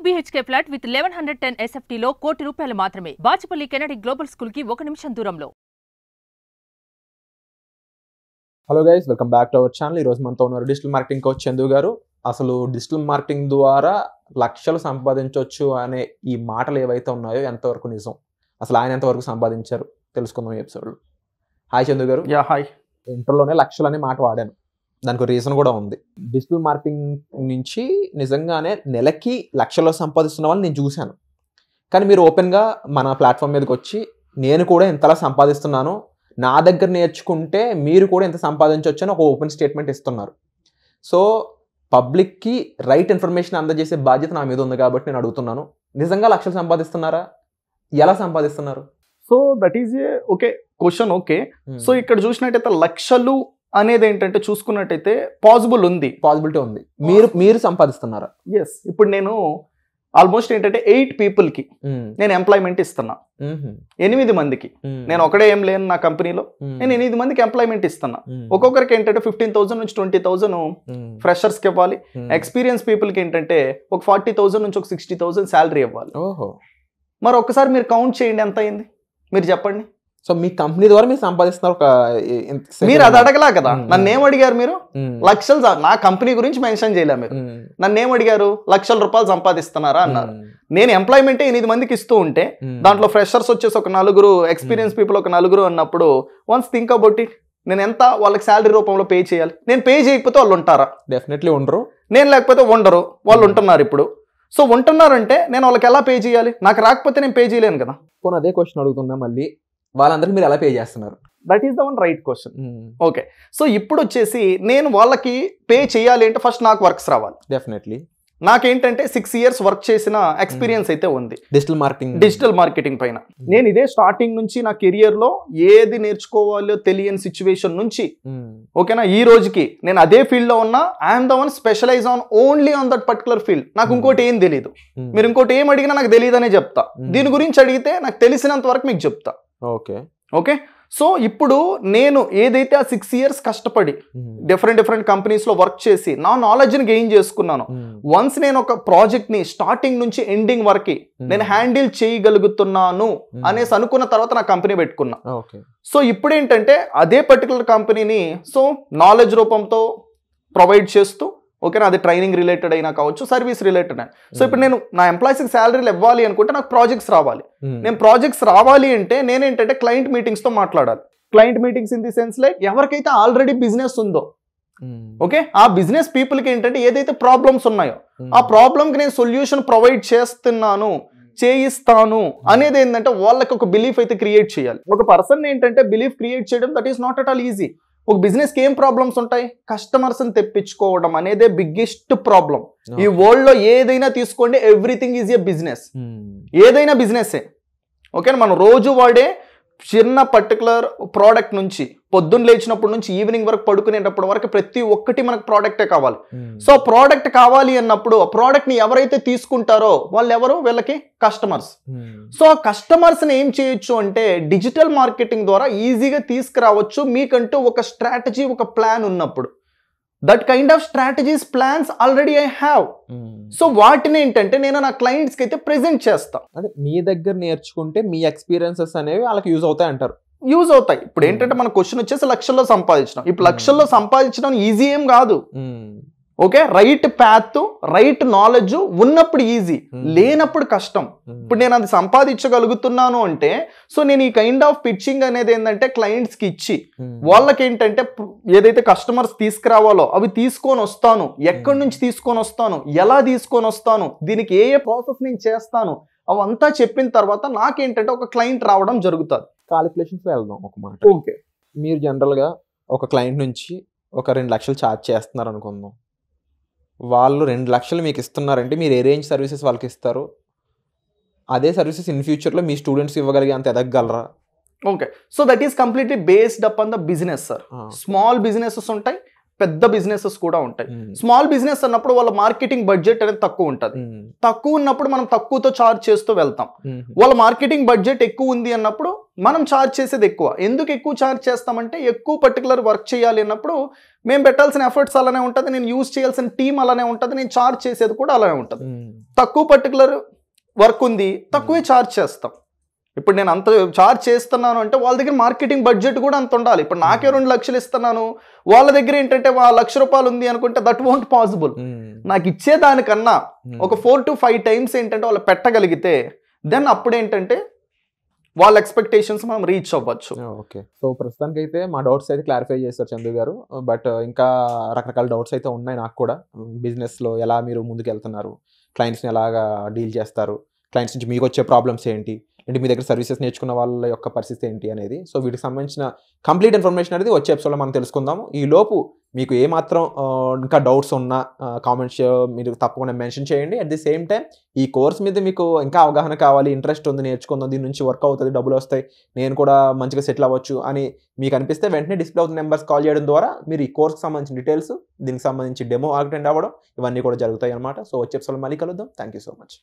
BHK flat with 1110 SFT లో ₹1 కోటి మాత్రమే. బాచిపల్లి కెనడి గ్లోబల్ స్కూల్ కి 1 నిమిషం దూరంలో. Hello guys, welcome back to our channel. ఈరోజు మనతో ఉన్నారు డిజిటల్ మార్కెటింగ్ కోచ్ చందు గారు. అసలు డిజిటల్ మార్కెటింగ్ ద్వారా లక్షలు సంపాదించవచ్చు అనే ఈ మాటలు ఏవైతే ఉన్నాయో ఎంతవరకు నిజం, అసలు ఆయన ఎంతవరకు సంపాదించారు తెలుసుకుందాం ఈ ఎపిసోడ్లో. హాయ్ చందు గారు. హాయ్. ఇంటర్లోనే లక్షలు అనే మాట వాడాను, దానికి రీజన్ కూడా ఉంది. డిజిటల్ మార్కెటింగ్ నుంచి నిజంగానే నెలకి లక్షల్లో సంపాదిస్తున్న వాళ్ళు నేను చూశాను. కానీ మీరు ఓపెన్గా మన ప్లాట్ఫామ్ మీదకి వచ్చి నేను కూడా ఇంతలా సంపాదిస్తున్నాను, నా దగ్గర నేర్చుకుంటే మీరు కూడా ఎంత సంపాదించవచ్చు అని ఒక ఓపెన్ స్టేట్మెంట్ ఇస్తున్నారు. సో పబ్లిక్కి రైట్ ఇన్ఫర్మేషన్ అందజేసే బాధ్యత నా మీద ఉంది కాబట్టి నేను అడుగుతున్నాను, నిజంగా లక్షలు సంపాదిస్తున్నారా? ఎలా సంపాదిస్తున్నారు? So that is a okay question. Okay, so ఇక్కడ చూసినట్టయితే లక్షలు అనేది ఏంటంటే చూసుకున్నట్టయితే పాసిబిలిటీ ఉంది. మీరు సంపాదిస్తున్నారా? ఎస్. ఇప్పుడు నేను ఆల్మోస్ట్ ఏంటంటే 8 పీపుల్కి నేను ఎంప్లాయ్మెంట్ ఇస్తున్నా, 8 మందికి. నేను ఒకడే ఏం లేను నా కంపెనీలో, నేను 8 మందికి ఎంప్లాయ్మెంట్ ఇస్తున్నా. ఒక్కొక్కరికి ఏంటంటే 15,000 నుంచి 20,000 ఫ్రెషర్స్కి ఇవ్వాలి. ఎక్స్పీరియన్స్ పీపుల్కి ఏంటంటే ఒక 40,000 నుంచి ఒక 60,000 శాలరీ ఇవ్వాలి. మరి ఒక్కసారి మీరు కౌంట్ చేయండి ఎంత అయింది, మీరు చెప్పండి. సో మీ కంపెనీ ద్వారా మీరు సంపాదిస్తున్నారు. మీరు అది అడగలా కదా, నన్ను ఏం అడిగారు మీరు? లక్షలు. నా కంపెనీ గురించి మెన్షన్ చేయలే మీరు. నన్ను ఏం అడిగారు? లక్షల రూపాయలు సంపాదిస్తున్నారా అన్నారు. నేను ఎంప్లాయ్మెంట్ 8 మందికి ఇస్తూ ఉంటే దాంట్లో ఫ్రెషర్స్ వచ్చేసి ఒక 4, ఎక్స్పీరియన్స్ పీపుల్ ఒక 4 అన్నప్పుడు వన్స్ థింక్ అబౌట్ ఇట్, నేను ఎంత వాళ్ళకి శాలరీ రూపంలో పే చేయాలి? నేను పే చేయకపోతే వాళ్ళు ఉంటారా? డెఫినెట్లీ ఉండరు. నేను లేకపోతే ఉండరు, వాళ్ళు ఉంటున్నారు ఇప్పుడు. సో ఉంటున్నారంటే నేను వాళ్ళకి ఎలా పే చేయాలి? నాకు రాకపోతే నేను పే చేయలేను కదా. పోనీ అదే క్వశ్చన్ అడుగుతున్నా మళ్ళీ, వాళ్ళందరికీ మీరు ఎలా పే చేస్తున్నారు? That is the one right question. Okay, so ఇప్పుడు వచ్చేసి నేను వాళ్ళకి పే చేయాలి అంటే ఫస్ట్ నాకు వర్క్స్ రావాలి. డెఫినెట్లీ. నాకేంటంటే 6 years వర్క్ చేసిన ఎక్స్పీరియన్స్ అయితే ఉంది డిజిటల్ మార్కెటింగ్ పైన. నేను ఇదే స్టార్టింగ్ నుంచి నా కెరియర్ లో ఏది నేర్చుకోవాలో తెలియని సిచ్యువేషన్ నుంచి ఓకేనా ఈ రోజుకి నేను అదే ఫీల్డ్ లో ఉన్నా. I'm the one specialize on only on that particular field. నాకు ఇంకోటి ఏం తెలియదు. మీరు ఇంకోటి ఏం అడిగినా నాకు తెలియదు అనే చెప్తా. దీని గురించి అడిగితే నాకు తెలిసినంత వరకు మీకు చెప్తా. ఓకే, సో ఇప్పుడు నేను ఏదైతే ఆ 6 years కష్టపడి డిఫరెంట్ కంపెనీస్ లో వర్క్ చేసి నా నాలెడ్జ్ ని గెయిన్ చేసుకున్నాను. వన్స్ నేను ఒక ప్రాజెక్ట్ ని స్టార్టింగ్ నుంచి ఎండింగ్ వరకు నేను హ్యాండిల్ చేయగలుగుతున్నాను అనేసి అనుకున్న తర్వాత నా కంపెనీ పెట్టుకున్నా. సో ఇప్పుడు ఏంటంటే అదే పర్టికులర్ కంపెనీని సో నాలెడ్జ్ రూపంతో ప్రొవైడ్ చేస్తూ ఓకేనా, అది ట్రైనింగ్ రిలేటెడ్ అయినా కావచ్చు, సర్వీస్ రిలేటెడ్ అయినా. సో ఇప్పుడు నేను నా ఎంప్లాయీస్కి శాలరీలు ఇవ్వాలి అనుకుంటే నాకు ప్రాజెక్ట్స్ రావాలి. నేను ప్రాజెక్ట్స్ రావాలి అంటే నేనేంటంటే క్లయింట్ మీటింగ్స్తో మాట్లాడాలి. Client meetings in the sense like ఎవరికైతే ఆల్రెడీ బిజినెస్ ఉందో ఓకే, ఆ బిజినెస్ పీపుల్కి ఏంటంటే ఏదైతే ప్రాబ్లమ్స్ ఉన్నాయో ఆ ప్రాబ్లమ్కి నేను సొల్యూషన్ ప్రొవైడ్ చేస్తున్నాను, చేయిస్తాను అనేది ఏంటంటే వాళ్ళకి ఒక బిలీఫ్ అయితే క్రియేట్ చేయాలి. ఒక పర్సన్ ఏంటంటే బిలీఫ్ క్రియేట్ చేయడం that is not at all easy. ఒక బిజినెస్కి ఏం ప్రాబ్లమ్స్ ఉంటాయి? కస్టమర్స్ని తెప్పించుకోవడం అనేదే బిగ్గెస్ట్ ప్రాబ్లం. ఈ వరల్డ్ లో ఏదైనా తీసుకోండి, ఎవ్రీథింగ్ ఈజ్ ఏ బిజినెస్. ఏదైనా బిజినెస్సే ఓకేనా. మనం రోజు వాడే చిన్న పర్టికులర్ ప్రోడక్ట్ నుంచి పొద్దున్న లేచినప్పటి నుంచి ఈవినింగ్ వరకు పడుకునేటప్పటి వరకు ప్రతి ఒక్కటి మనకు ప్రోడక్టే కావాలి. సో ప్రోడక్ట్ కావాలి అన్నప్పుడు ఆ ప్రోడక్ట్ ని ఎవరైతే తీసుకుంటారో వాళ్ళు ఎవరు? వీళ్ళకి కస్టమర్స్. సో ఆ కస్టమర్స్ ని ఏం చేయొచ్చు అంటే డిజిటల్ మార్కెటింగ్ ద్వారా ఈజీగా తీసుకురావచ్చు. మీకంటూ ఒక స్ట్రాటజీ, ఒక ప్లాన్ ఉన్నప్పుడు. That kind of strategies, plans already I have. So వాటిని ఏంటంటే నేను నా క్లయింట్స్కి అయితే ప్రెజెంట్ చేస్తా. అంటే మీ దగ్గర నేర్చుకుంటే మీ ఎక్స్పీరియన్సెస్ అనేవి వాళ్ళకి యూజ్ అవుతాయి అంటారు. యూజ్ అవుతాయి. ఇప్పుడు ఏంటంటే మన క్వశ్చన్ వచ్చేసి లక్షల్లో సంపాదించడం. ఇప్పుడు లక్షల్లో సంపాదించడం ఈజీ ఏం కాదు. Okay, right path, right knowledge ఉన్నప్పుడు ఈజీ, లేనప్పుడు కష్టం. ఇప్పుడు నేను అది సంపాదించగలుగుతున్నాను అంటే సో నేను ఈ కైండ్ ఆఫ్ పిచ్చింగ్ అనేది ఏంటంటే క్లయింట్స్కి ఇచ్చి వాళ్ళకి ఏంటంటే ఏదైతే కస్టమర్స్ తీసుకురావాలో అవి తీసుకొని వస్తాను, ఎక్కడి నుంచి తీసుకొని వస్తాను, ఎలా తీసుకొని వస్తాను, దీనికి ఏ ప్రాసెస్ నేను చేస్తాను, అవంతా చెప్పిన తర్వాత నాకేంటంటే ఒక క్లయింట్ రావడం జరుగుతుంది. కాలిక్యులేషన్స్ వెళ్దాం ఒక మాట. ఓకే, మీరు జనరల్గా ఒక క్లయింట్ నుంచి ఒక 2 లక్షలు ఛార్జ్ చేస్తున్నారు అనుకుందాం. వాళ్ళు 2 లక్షలు మీకు ఇస్తున్నారంటే మీరు ఏ రేంజ్ సర్వీసెస్ వాళ్ళకి ఇస్తారు? అదే సర్వీసెస్ ఇన్ ఫ్యూచర్లో మీ స్టూడెంట్స్ ఇవ్వగలిగే అంత ఎదగలరా? Okay, so that is completely based up on the business sir. Small businesses ఉంటాయి, పెద్ద బిజినెసెస్ కూడా ఉంటాయి. స్మాల్ బిజినెస్ అన్నప్పుడు వాళ్ళ మార్కెటింగ్ బడ్జెట్ అనేది తక్కువ ఉంటుంది. తక్కువ ఉన్నప్పుడు మనం తక్కువతో చార్జ్ చేస్తూ వెళ్తాం. వాళ్ళ మార్కెటింగ్ బడ్జెట్ ఎక్కువ ఉంది అన్నప్పుడు మనం ఛార్జ్ చేసేది ఎక్కువ. ఎందుకు ఎక్కువ ఛార్జ్ చేస్తామంటే ఎక్కువ పర్టికులర్ వర్క్ చేయాలి అన్నప్పుడు మేము పెట్టాల్సిన ఎఫర్ట్స్ అలానే ఉంటుంది, నేను యూజ్ చేయాల్సిన టీం అలానే ఉంటుంది, నేను ఛార్జ్ చేసేది కూడా అలానే ఉంటుంది. తక్కువ పర్టికులర్ వర్క్ ఉంది, తక్కువే ఛార్జ్ చేస్తాం. ఇప్పుడు నేను అంత ఛార్జ్ చేస్తున్నాను అంటే వాళ్ళ దగ్గర మార్కెటింగ్ బడ్జెట్ కూడా అంత ఉండాలి. ఇప్పుడు నాకే 2 లక్షలు ఇస్తున్నాను, వాళ్ళ దగ్గర ఏంటంటే ₹1,00,000 ఉంది అనుకుంటే దట్ వోంట్ పాసిబుల్. నాకు ఇచ్చేదానికన్నా ఒక 4 to 5 టైమ్స్ ఏంటంటే వాళ్ళు పెట్టగలిగితే దెన్ అప్పుడేంటంటే వాళ్ళ ఎక్స్పెక్టేషన్స్ మనం రీచ్ అవ్వచ్చు. ఓకే, సో ప్రస్తుతానికి అయితే మా డౌట్స్ అయితే క్లారిఫై చేస్తారు చందు గారు. బట్ ఇంకా రకరకాల డౌట్స్ అయితే ఉన్నాయి నాకు కూడా. బిజినెస్లో ఎలా మీరు ముందుకు వెళ్తున్నారు, క్లయింట్స్ని ఎలాగా డీల్ చేస్తారు, క్లయింట్స్ నుంచి మీకు వచ్చే ప్రాబ్లమ్స్ ఏంటి, అంటే మీ దగ్గర సర్వీసెస్ నేర్చుకున్న వాళ్ళ యొక్క పరిస్థితి ఏంటి అనేది, సో వీటికి సంబంధించిన కంప్లీట్ ఇన్ఫర్మేషన్ అనేది వచ్చే ఎపిసోడ్లో మనం తెలుసుకుందాము. ఈ లోపు మీకు ఏమాత్రం ఇంకా డౌట్స్ ఉన్నా కామెంట్స్ మీరు తప్పకుండా మెన్షన్ చేయండి. అట్ ది సేమ్ టైం ఈ కోర్స్ మీద మీకు ఇంకా అవగాహన కావాలి, ఇంట్రెస్ట్ ఉంది, నేర్చుకుందాం, దీని నుంచి వర్క్ అవుతుంది, డబ్బులు వస్తాయి, నేను కూడా మంచిగా సెటిల్ అవ్వచ్చు అని మీకు అనిపిస్తే వెంటనే డిస్ప్లే అవుతున్న నెంబర్స్ కాల్ చేయడం ద్వారా మీరు ఈ కోర్స్కి సంబంధించిన డీటెయిల్స్, దీనికి సంబంధించి డెమో అటెండ్ అవ్వడం, ఇవన్నీ కూడా జరుగుతాయి అనమాట. సో వచ్చే ఎపిసోడ్లో మళ్ళీ కలుద్దాం. Thank you so much.